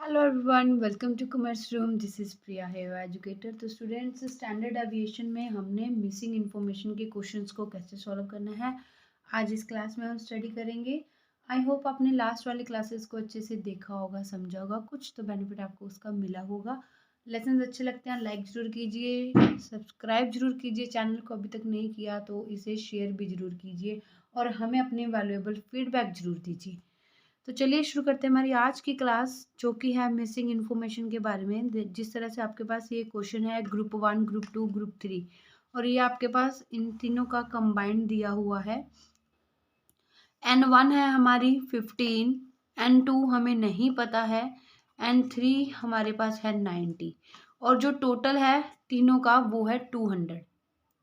Hello everyone, welcome to commerce room. This is Priya here educator. तो students, standard deviation में हमने missing information के questions को कैसे सॉल्व करना है आज इस क्लास में हम स्टडी करेंगे। आई होप आपने लास्ट वाली क्लासेस को अच्छे से देखा होगा, समझा होगा, कुछ तो बेनिफिट आपको उसका मिला होगा। लेसन अच्छे लगते हैं लाइक ज़रूर कीजिए, सब्सक्राइब जरूर कीजिए, चैनल को अभी तक नहीं किया तो इसे शेयर भी ज़रूर कीजिए और हमें अपने वैल्यूएबल फीडबैक ज़रूर दीजिए। तो चलिए शुरू करते हैं हमारी आज की क्लास, जो कि है मिसिंग इन्फॉर्मेशन के बारे में। जिस तरह से आपके पास ये क्वेश्चन है ग्रुप 1, ग्रुप 2, ग्रुप 3 और ये आपके पास इन तीनों का कंबाइंड दिया हुआ है। N1 है हमारी 15, N2 हमें नहीं पता है, N3 हमारे पास है 90 और जो टोटल है तीनों का वो है 200।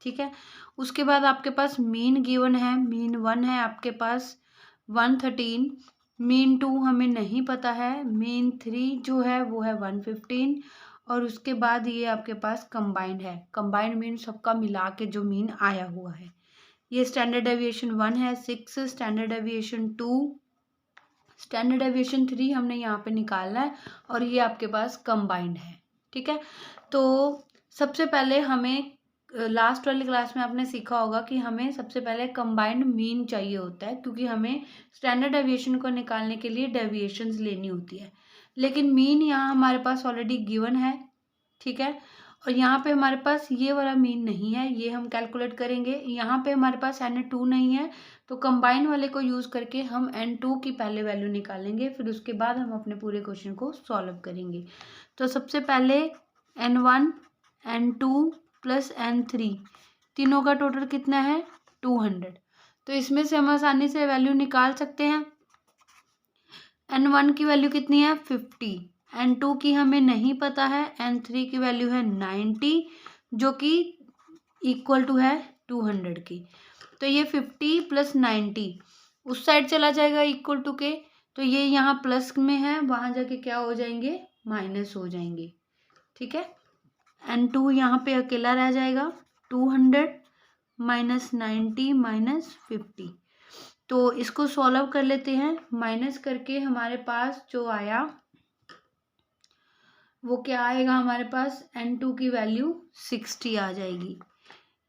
ठीक है, उसके बाद आपके पास मीन गिवन है। मीन 1 है आपके पास 113, मीन 2 हमें नहीं पता है, मीन 3 जो है वो है 115 और उसके बाद ये आपके पास कंबाइंड है। कंबाइंड मीन सबका मिला के जो मीन आया हुआ है। ये स्टैंडर्ड डेविएशन 1 है 6, स्टैंडर्ड डेविएशन 2, स्टैंडर्ड डेविएशन 3 हमने यहाँ पे निकालना है और ये आपके पास कंबाइंड है। ठीक है, तो सबसे पहले हमें लास्ट वाली क्लास में आपने सीखा होगा कि हमें सबसे पहले कंबाइंड मीन चाहिए होता है, क्योंकि हमें स्टैंडर्ड डेविएशन को निकालने के लिए डेविएशंस लेनी होती है। लेकिन मीन यहाँ हमारे पास ऑलरेडी गिवन है। ठीक है, और यहाँ पे हमारे पास ये वाला मीन नहीं है, ये हम कैलकुलेट करेंगे। यहाँ पे हमारे पास N2 नहीं है, तो कंबाइन वाले को यूज़ करके हम N2 की पहले वैल्यू निकालेंगे, फिर उसके बाद हम अपने पूरे क्वेश्चन को सॉल्व करेंगे। तो सबसे पहले N1, N2 प्लस N3 तीनों का टोटल कितना है 200। तो इसमें से हम आसानी से वैल्यू निकाल सकते हैं। N1 की वैल्यू कितनी है 50, N2 की हमें नहीं पता है, N3 की वैल्यू है 90 जो कि इक्वल टू है 200 की। तो ये 50 प्लस 90 उस साइड चला जाएगा इक्वल टू के, तो ये यहाँ प्लस में है, वहाँ जाके क्या हो जाएंगे माइनस हो जाएंगे। ठीक है, N2 यहाँ पे अकेला रह जाएगा 200 माइनस 90 माइनस 50। तो इसको सॉल्व कर लेते हैं। माइनस करके हमारे पास जो आया वो क्या आएगा, हमारे पास N2 की वैल्यू 60 आ जाएगी।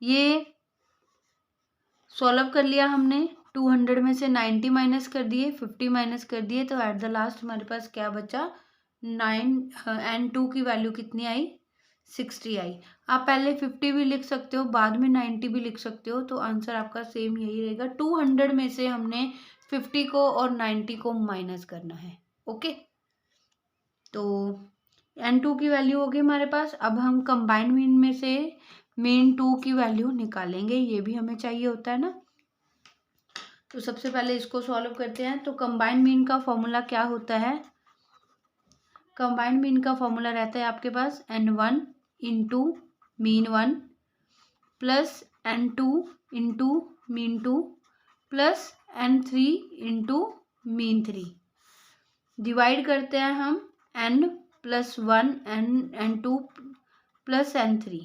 ये सॉल्व कर लिया हमने, 200 में से 90 माइनस कर दिए, 50 माइनस कर दिए, तो एट द लास्ट हमारे पास क्या बचा N2 की वैल्यू कितनी आई 60 आई। आप पहले 50 भी लिख सकते हो, बाद में 90 भी लिख सकते हो, तो आंसर आपका सेम यही रहेगा। 200 में से हमने 50 को और 90 को माइनस करना है। ओके, तो N2 की वैल्यू होगी हमारे पास। अब हम कंबाइंड मीन में से मीन 2 की वैल्यू निकालेंगे, ये भी हमें चाहिए होता है ना। तो सबसे पहले इसको सॉल्व करते हैं। तो कंबाइंड मीन का फॉर्मूला क्या होता है, कंबाइंड मीन का फॉर्मूला रहता है आपके पास N1 into mean 1 plus N2 into mean 2 plus N3 into mean 3। Divide करते हैं हम N plus 1 N2 plus N3।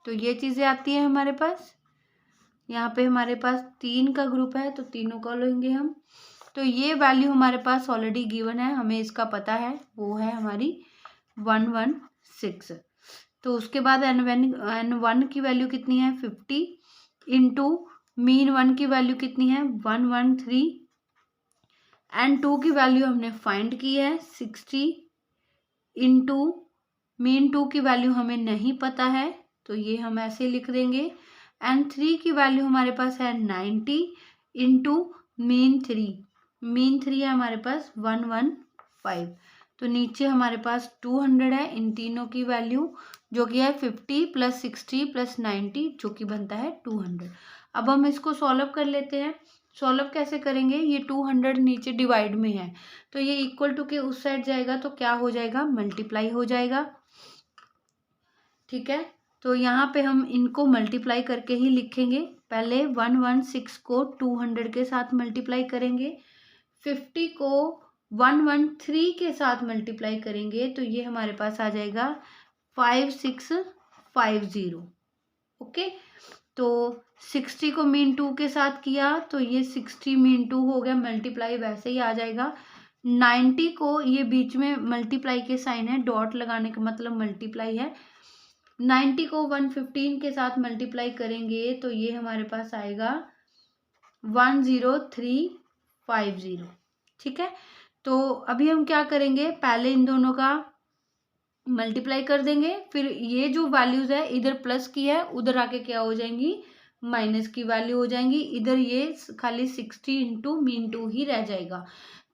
तो ये चीज़ें आती हैं हमारे पास। यहाँ पे हमारे पास 3 का ग्रुप है, तो तीनों का लेंगे हम। तो ये वैल्यू हमारे पास ऑलरेडी गिवन है, हमें इसका पता है, वो है हमारी 116। तो उसके बाद N1 की वैल्यू कितनी है 50 इंटू मीन 1 की वैल्यू कितनी है 113, N2 की वैल्यू हमने फाइंड की है 60 इंटू मीन 2 की वैल्यू हमें नहीं पता है, तो ये हम ऐसे लिख देंगे। N3 की वैल्यू हमारे पास है 90 इंटू मीन 3, मीन 3 है हमारे पास 115। तो नीचे हमारे पास 200 है इन तीनों की वैल्यू, जो कि है 50 प्लस 60 प्लस 90 जो कि बनता है 200। अब हम इसको सॉल्व कर लेते हैं। सॉल्व कैसे करेंगे, ये 200 नीचे डिवाइड में है, तो ये इक्वल टू के उस साइड जाएगा, तो क्या हो जाएगा मल्टीप्लाई हो जाएगा। ठीक है, तो यहाँ पे हम इनको मल्टीप्लाई करके ही लिखेंगे। पहले 116 को 200 के साथ मल्टीप्लाई करेंगे, 50 को 113 के साथ मल्टीप्लाई करेंगे, तो ये हमारे पास आ जाएगा 5650। ओके, तो 60 को मीन 2 के साथ किया, तो ये 60 मीन 2 हो गया, मल्टीप्लाई वैसे ही आ जाएगा। 90 को, ये बीच में मल्टीप्लाई के साइन है, डॉट लगाने का मतलब मल्टीप्लाई है। 90 को 115 के साथ मल्टीप्लाई करेंगे तो ये हमारे पास आएगा 10350। ठीक है, तो अभी हम क्या करेंगे, पहले इन दोनों का मल्टीप्लाई कर देंगे, फिर ये जो वैल्यूज है इधर प्लस की है, उधर आके क्या हो जाएंगी, माइनस की वैल्यू हो जाएंगी। इधर ये खाली 60 इंटू मीन टू ही रह जाएगा।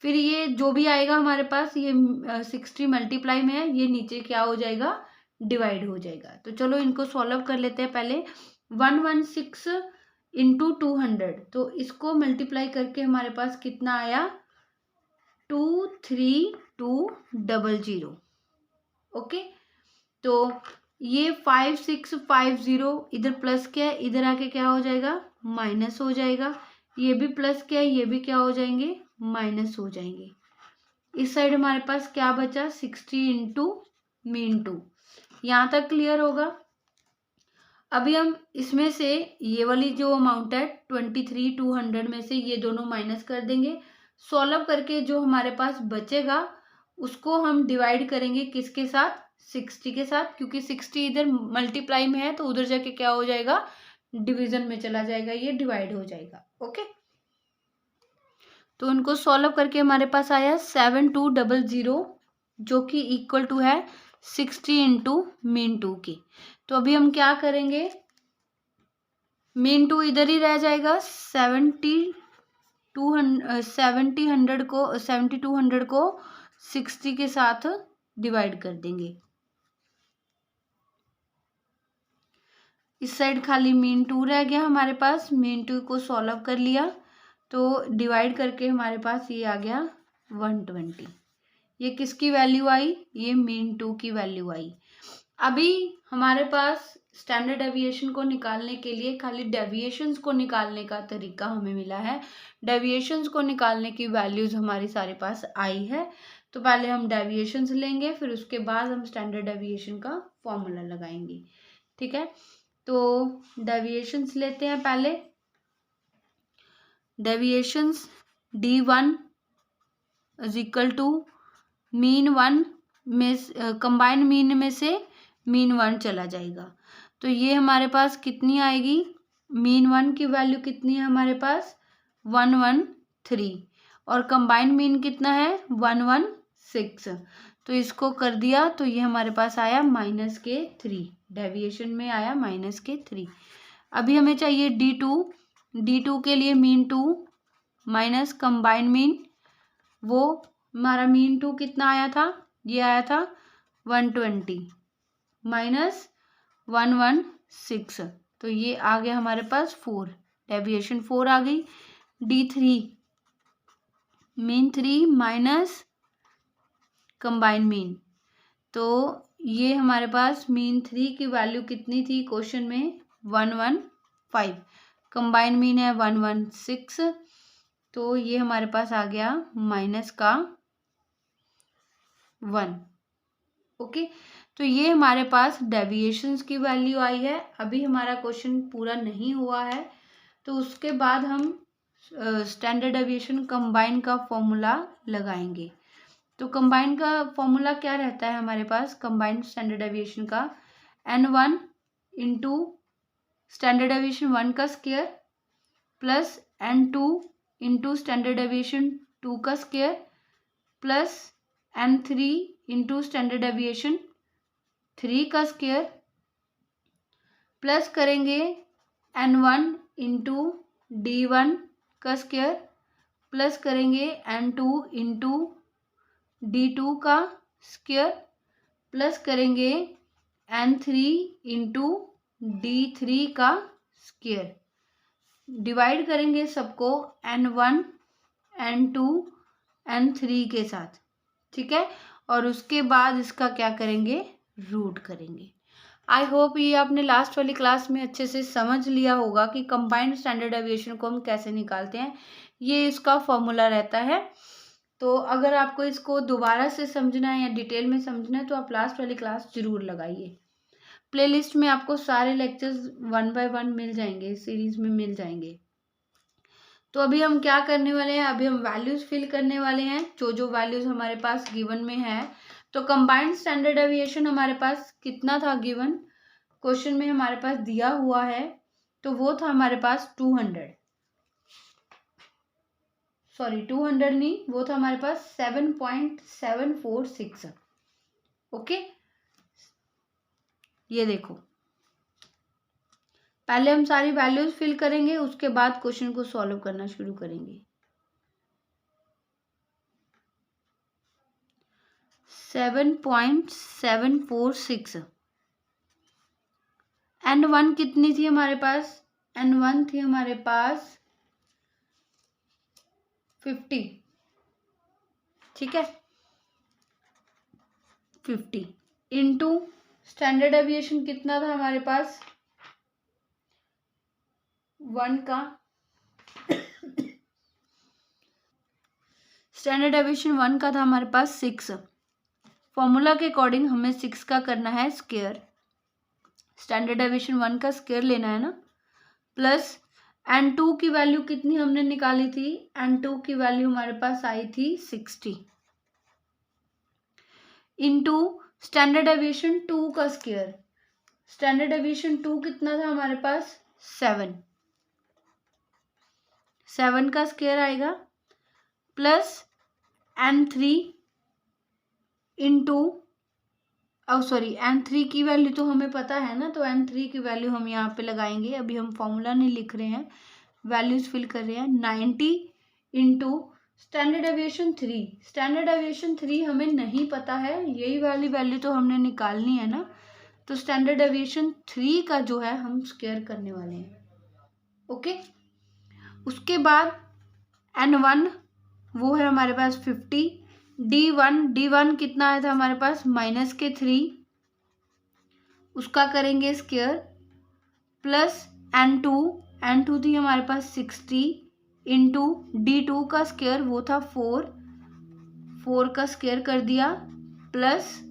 फिर ये जो भी आएगा हमारे पास, ये 60 मल्टीप्लाई में है, ये नीचे क्या हो जाएगा, डिवाइड हो जाएगा। तो चलो इनको सॉल्व कर लेते हैं। पहले 116 इंटू 200, तो इसको मल्टीप्लाई करके हमारे पास कितना आया, 23200। ओके, तो ये 5650 इधर प्लस क्या है, इधर आके क्या हो जाएगा, माइनस हो जाएगा। ये भी प्लस क्या है, ये भी क्या हो जाएंगे, माइनस हो जाएंगे। इस साइड हमारे पास क्या बचा, 60 इंटू मीन टू। यहाँ तक क्लियर होगा। अभी हम इसमें से ये वाली जो अमाउंट है 23,200 में से ये दोनों माइनस कर देंगे। सॉल्व करके जो हमारे पास बचेगा उसको हम डिवाइड करेंगे किसके साथ, 60 के साथ, क्योंकि 60 इधर मल्टीप्लाई में है तो उधर जाके क्या हो जाएगा, डिवीजन में चला जाएगा, ये डिवाइड हो जाएगा। ओके, तो उनको सॉल्व करके हमारे पास आया 7200, जो कि इक्वल टू है 60 इंटू मीन टू की। तो अभी हम क्या करेंगे, मीन टू इधर ही रह जाएगा, 7200 को 60 के साथ डिवाइड कर देंगे। इस साइड खाली मीन टू रह गया हमारे पास, मीन टू को सॉल्व कर लिया तो डिवाइड करके हमारे पास ये आ गया 120। ये किसकी वैल्यू आई, ये मीन टू की वैल्यू आई। अभी हमारे पास स्टैंडर्ड डेविएशन को निकालने के लिए खाली डेविएशंस को निकालने का तरीका हमें मिला है। डेविएशंस को निकालने की वैल्यूज हमारे सारे पास आई है, तो पहले हम डेविएशंस लेंगे, फिर उसके बाद हम स्टैंडर्ड डेविएशन का फॉर्मूला लगाएंगे। ठीक है, तो डेविएशंस लेते हैं पहले। Deviations D1 is equal to mean 1 में, कंबाइंड मीन में से मीन 1 चला जाएगा, तो ये हमारे पास कितनी आएगी, मीन 1 की वैल्यू कितनी है हमारे पास 113, और कंबाइंड मीन कितना है 116। तो इसको कर दिया तो ये हमारे पास आया -3, डेविएशन में आया -3। अभी हमें चाहिए D2 के लिए मीन 2 माइनस कंबाइंड मीन, वो हमारा मीन 2 कितना आया था, ये आया था 120 माइनस 116, तो ये आ गया हमारे पास 4, डेविएशन 4 आ गई। D3 mean 3 minus combined mean, तो ये हमारे पास मीन 3 की वैल्यू कितनी थी क्वेश्चन में, 115, कंबाइंड मीन है 116, तो ये हमारे पास आ गया माइनस का 1। ओके, तो ये हमारे पास डेविएशंस की वैल्यू आई है। अभी हमारा क्वेश्चन पूरा नहीं हुआ है, तो उसके बाद हम स्टैंडर्ड डेविएशन कंबाइन का फॉर्मूला लगाएंगे। तो कंबाइन का फॉर्मूला क्या रहता है हमारे पास, कंबाइंड स्टैंडर्ड डेविएशन का, N1 इंटू स्टैंडर्ड डेविएशन 1 का square plus N2 into standard deviation 2 का square plus N3 into standard deviation 3 का स्क्वायर प्लस करेंगे N1 इंटू D1 का स्क्वायर प्लस करेंगे N2 इंटू D2 का स्क्वायर प्लस करेंगे N3 into D3 का square, divide करेंगे सबको N1 N2 N3 के साथ। ठीक है, और उसके बाद इसका क्या करेंगे, रूट करेंगे। आई होप ये आपने लास्ट वाली क्लास में अच्छे से समझ लिया होगा कि कंबाइंड स्टैंडर्ड डेविएशन को हम कैसे निकालते हैं, ये इसका फॉर्मूला रहता है। तो अगर आपको इसको दोबारा से समझना है या डिटेल में समझना है तो आप लास्ट वाली क्लास जरूर लगाइए। प्लेलिस्ट में आपको सारे लेक्चर्स 1 बाय 1 मिल जाएंगे, सीरीज में मिल जाएंगे। तो अभी हम क्या करने वाले हैं, अभी हम वैल्यूज फिल करने वाले हैं जो जो वैल्यूज हमारे पास गिवन में है। तो कंबाइंड स्टैंडर्ड डेविएशन हमारे पास कितना था गिवन, क्वेश्चन में हमारे पास दिया हुआ है, तो वो था हमारे पास 200, सॉरी 200 नहीं, वो था हमारे पास 7.746। ओके, ये देखो पहले हम सारी वैल्यूज फिल करेंगे, उसके बाद क्वेश्चन को सॉल्व करना शुरू करेंगे। 7.746 N1 कितनी थी हमारे पास, N1 थी हमारे पास 50, ठीक है, 50 इंटू स्टैंडर्ड डेविएशन कितना था हमारे पास 1 का, स्टैंडर्ड डेविएशन 1 का था हमारे पास 6। फॉर्मूला के अकॉर्डिंग हमें 6 का करना है स्क्वायर, स्टैंडर्ड डेविएशन 1 का स्क्वायर लेना है ना, प्लस N2 की वैल्यू कितनी हमने निकाली थी, N2 की वैल्यू हमारे पास आई थी 60 इंटू स्टैंडर्ड डेविएशन 2 का स्क्वायर, स्टैंडर्ड डेविएशन 2 कितना था हमारे पास 7 का स्क्वायर आएगा, plus N3 into sorry N3 की वैल्यू तो हमें पता है ना, तो N3 की वैल्यू हम यहाँ पे लगाएंगे, अभी हम फॉर्मूला नहीं लिख रहे हैं, वैल्यूज फिल कर रहे हैं। 90 into standard deviation 3, standard deviation 3 हमें नहीं पता है, यही वाली वैल्यू तो हमने निकालनी है ना, तो स्टैंडर्ड डेविएशन 3 का जो है हम स्क्वायर करने वाले हैं। ओके, उसके बाद N1 वो है हमारे पास 50, D1 कितना आया था हमारे पास -3, उसका करेंगे स्क्वायर, प्लस N2 थी हमारे पास 60 इंटू D2 का स्क्वायर वो था 4 का स्क्वायर कर दिया, प्लस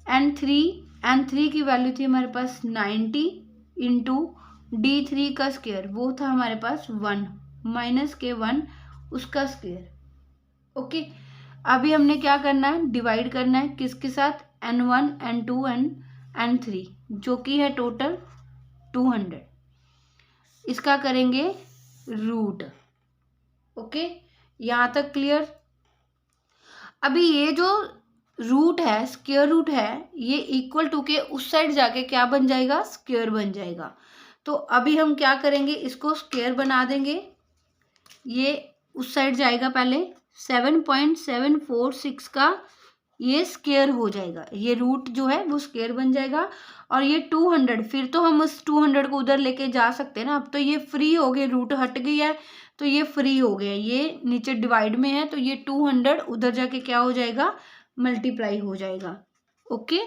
N3 की वैल्यू थी हमारे पास 90 इंटू D3 का स्क्वायर वो था हमारे पास 1 -1 उसका स्क्वायर। ओके, अभी हमने क्या करना है, डिवाइड करना है किसके साथ, N1 N2 N3 जो कि है टोटल 200, इसका करेंगे रूट। ओके, यहाँ तक क्लियर। अभी ये जो रूट है, स्क्वायर रूट है, ये इक्वल टू के उस साइड जाके क्या बन जाएगा, स्क्वायर बन जाएगा। तो अभी हम क्या करेंगे, इसको स्क्वायर बना देंगे, ये उस साइड जाएगा, पहले 7.746 का ये स्क्वायर हो जाएगा, ये रूट जो है वो स्क्वायर बन जाएगा, और ये 200 फिर तो हम उस 200 को उधर लेके जा सकते हैं ना, अब तो ये फ्री हो गए, रूट हट गई है तो ये फ्री हो गया, ये नीचे डिवाइड में है, तो ये 200 उधर जाके क्या हो जाएगा, मल्टीप्लाई हो जाएगा। ओके,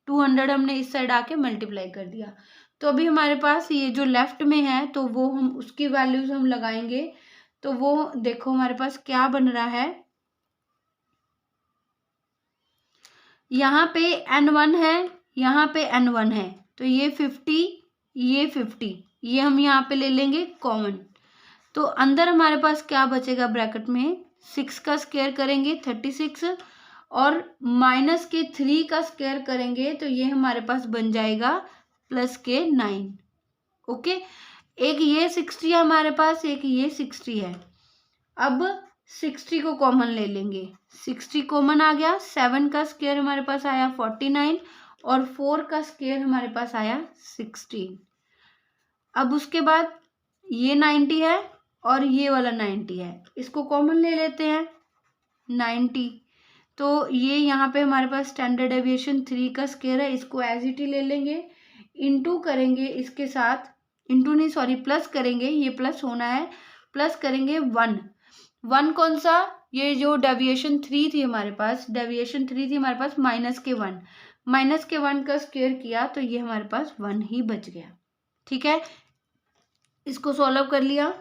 200 हमने इस साइड आके मल्टीप्लाई कर दिया, तो अभी हमारे पास ये जो लेफ्ट में है तो वो हम उसकी वैल्यूज हम लगाएंगे, तो वो देखो हमारे पास क्या बन रहा है, यहाँ पे N1 है, यहाँ पे N1 है, तो ये 50 ये हम यहाँ पे ले लेंगे कॉमन, तो अंदर हमारे पास क्या बचेगा ब्रैकेट में, 6 का स्क्वायर करेंगे 36 और -3 का स्क्वायर करेंगे तो ये हमारे पास बन जाएगा +9। ओके, एक ये 60 है हमारे पास, एक ये 60 है, अब 60 को कॉमन ले लेंगे, 60 कॉमन आ गया, 7 का स्क्वायर हमारे पास आया 49 और 4 का स्क्वायर हमारे पास आया 16। अब उसके बाद ये 90 है और ये वाला 90 है, इसको कॉमन ले लेते हैं 90, तो ये यहाँ पे हमारे पास स्टैंडर्ड डेविएशन 3 का स्क्वायर है, इसको एज इट ही ले लेंगे, इंटू करेंगे इसके साथ, इंटू नहीं सॉरी प्लस करेंगे, ये प्लस होना है, प्लस करेंगे 1 कौन सा, ये जो डेविएशन 3 थी हमारे पास, डेविएशन 3 थी हमारे पास -1 का स्क्वायर किया तो ये हमारे पास 1 ही बच गया। ठीक है, इसको सॉल्व कर लिया,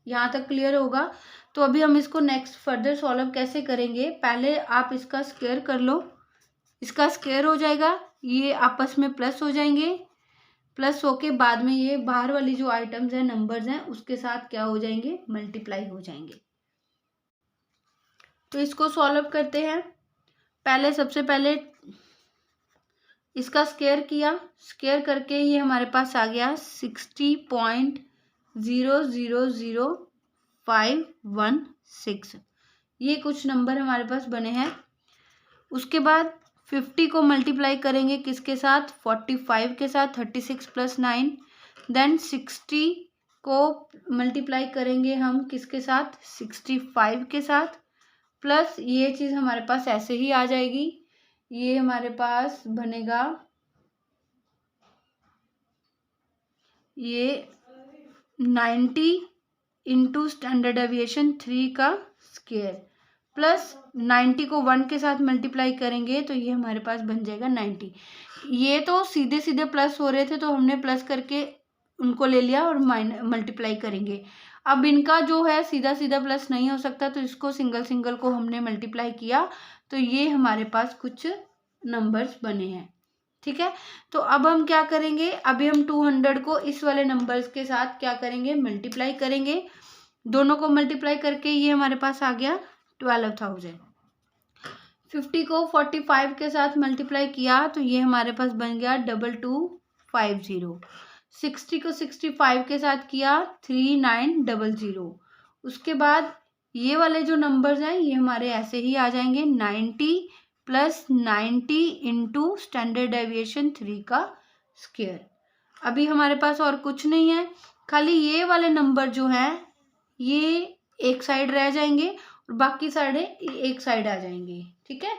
यहाँ तक क्लियर होगा। तो अभी हम इसको नेक्स्ट फर्दर सॉल्व कैसे करेंगे, पहले आप इसका स्क्वायर कर लो, इसका स्क्वायर हो जाएगा, ये आपस में प्लस हो जाएंगे, प्लस होके बाद में ये बाहर वाली जो आइटम्स हैं, नंबर्स हैं, उसके साथ क्या हो जाएंगे, मल्टीप्लाई हो जाएंगे। तो इसको सॉल्व करते हैं। पहले सबसे पहले इसका स्क्वायर किया, स्क्वायर करके ये हमारे पास आ गया 60.000516। ये कुछ नंबर हमारे पास बने हैं। उसके बाद 50 को मल्टीप्लाई करेंगे किसके साथ, 45 के साथ, 36 + 9। देन 60 को मल्टीप्लाई करेंगे हम किसके साथ, 65 के साथ, प्लस ये चीज़ हमारे पास ऐसे ही आ जाएगी। ये हमारे पास बनेगा ये 90 इंटू स्टैंडर्ड डेविएशन 3 का स्क्वायर, प्लस 90 को 1 के साथ मल्टीप्लाई करेंगे तो ये हमारे पास बन जाएगा 90। ये तो सीधे सीधे प्लस हो रहे थे तो हमने प्लस करके उनको ले लिया और मल्टीप्लाई करेंगे। अब इनका जो है सीधा सीधा प्लस नहीं हो सकता, तो इसको सिंगल सिंगल को हमने मल्टीप्लाई किया, तो ये हमारे पास कुछ नंबर्स बने हैं। ठीक है, तो अब हम क्या करेंगे, अभी हम 200 को इस वाले नंबर्स के साथ क्या करेंगे, मल्टीप्लाई करेंगे। दोनों को मल्टीप्लाई करके ये हमारे पास आ गया 12,000। 50 को 45 के साथ मल्टीप्लाई किया तो ये हमारे पास बन गया 2250। 60 को 65 के साथ किया 3900। उसके बाद ये वाले जो नंबर्स हैं ये हमारे ऐसे ही आ जाएंगे, 90 + 90 इंटू स्टैंडर्ड डेविएशन 3 का स्क्वायर। अभी हमारे पास और कुछ नहीं है, खाली ये वाले नंबर जो हैं ये एक साइड रह जाएंगे और बाकी साइड एक साइड आ जाएंगे। ठीक है,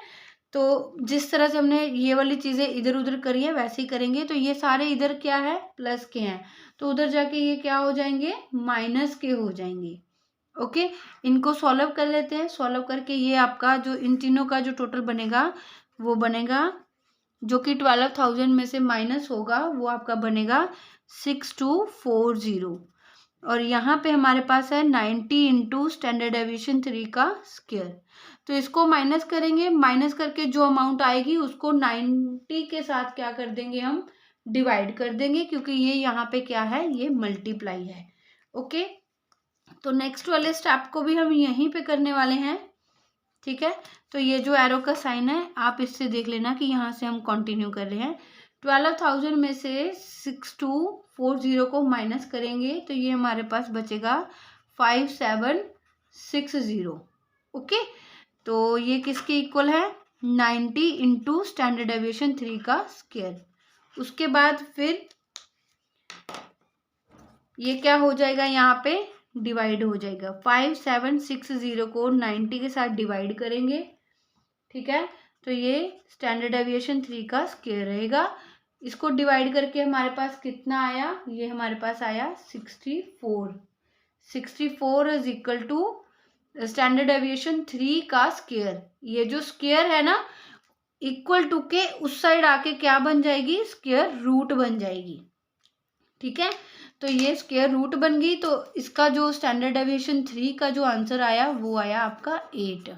तो जिस तरह से हमने ये वाली चीज़ें इधर उधर करी है वैसे ही करेंगे। तो ये सारे इधर क्या है, प्लस के हैं, तो उधर जाके ये क्या हो जाएंगे, माइनस के हो जाएंगे। ओके, इनको सॉल्व कर लेते हैं। सॉल्व करके ये आपका जो इन तीनों का जो टोटल बनेगा वो बनेगा, जो कि 12,000 में से माइनस होगा वो आपका बनेगा 6240। और यहाँ पे हमारे पास है 90 इंटू स्टैंडर्ड डेविएशन 3 का स्क्वायर। तो इसको माइनस करेंगे, माइनस करके जो अमाउंट आएगी उसको 90 के साथ क्या कर देंगे, हम डिवाइड कर देंगे, क्योंकि ये यहाँ पे क्या है, ये मल्टीप्लाई है। ओके, तो नेक्स्ट वाले स्टेप को भी हम यहीं पे करने वाले हैं। ठीक है, तो ये जो एरो का साइन है आप इससे देख लेना कि यहाँ से हम कंटिन्यू कर रहे हैं। 12,000 में से 6240 को माइनस करेंगे तो ये हमारे पास बचेगा 5760। ओके, तो ये किसके इक्वल है, 90 इंटू स्टैंडर्ड डेविएशन 3 का स्क्वायर। उसके बाद फिर ये क्या हो जाएगा, यहाँ पे डिवाइड हो जाएगा। 5760 को 90 के साथ डिवाइड करेंगे। ठीक है, तो ये स्टैंडर्ड डेविएशन 3 का स्क्वायर रहेगा। इसको डिवाइड करके हमारे पास कितना आया, ये हमारे पास आया 64। 64 is equal to standard deviation 3 का स्क्वायर। ये जो स्क्वायर है ना, इक्वल टू के उस साइड आके क्या बन जाएगी, स्क्वायर रूट बन जाएगी। ठीक है, तो ये स्क्वायर रूट बन गई, तो इसका जो स्टैंडर्ड डेविएशन 3 का जो आंसर आया वो आया आपका 8।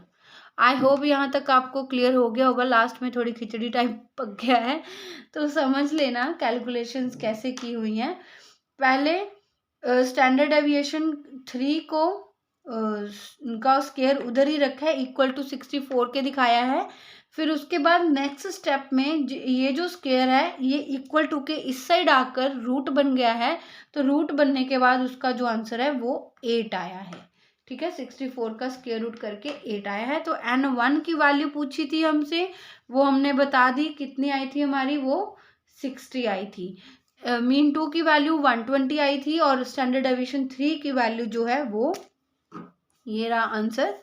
आई होप यहाँ तक आपको क्लियर हो गया होगा। लास्ट में थोड़ी खिचड़ी टाइप पक गया है तो समझ लेना कैलकुलेशंस कैसे की हुई हैं। पहले स्टैंडर्ड डेविएशन 3 को उनका स्क्वायर उधर ही रखा है, इक्वल टू 64 के दिखाया है। फिर उसके बाद नेक्स्ट स्टेप में ये जो स्क्वायर है ये इक्वल टू के इस साइड आकर रूट बन गया है, तो रूट बनने के बाद उसका जो आंसर है वो 8 आया है। ठीक है, 64 का स्क्वायर रूट करके 8 आया है। तो n1 की वैल्यू पूछी थी हमसे, वो हमने बता दी, कितनी आई थी हमारी, वो 60 आई थी। मीन 2 की वैल्यू 120 आई थी और स्टैंडर्ड डेविएशन 3 की वैल्यू जो है वो, ये रहा आंसर,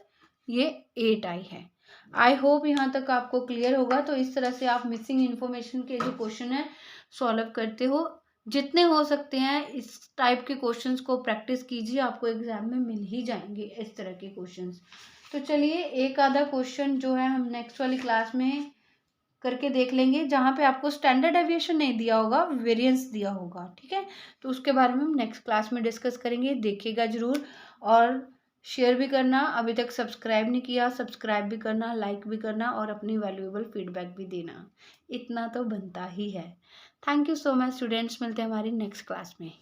ये 8 आई है। आई होप यहाँ तक आपको क्लियर होगा। तो इस तरह से आप मिसिंग इन्फॉर्मेशन के जो क्वेश्चन है सॉल्व करते हो। जितने हो सकते हैं इस टाइप के क्वेश्चंस को प्रैक्टिस कीजिए, आपको एग्जाम में मिल ही जाएंगे इस तरह के क्वेश्चंस। तो चलिए एक आधा क्वेश्चन जो है हम नेक्स्ट वाली क्लास में करके देख लेंगे, जहाँ पे आपको स्टैंडर्ड डेविएशन नहीं दिया होगा, वेरिएंस दिया होगा। ठीक है, तो उसके बारे में हम नेक्स्ट क्लास में डिस्कस करेंगे, देखिएगा जरूर और शेयर भी करना। अभी तक सब्सक्राइब नहीं किया, सब्सक्राइब भी करना, लाइक भी करना और अपनी वैल्यूएबल फीडबैक भी देना, इतना तो बनता ही है। Thank you so much students, मिलते हैं हमारी नेक्स्ट क्लास में।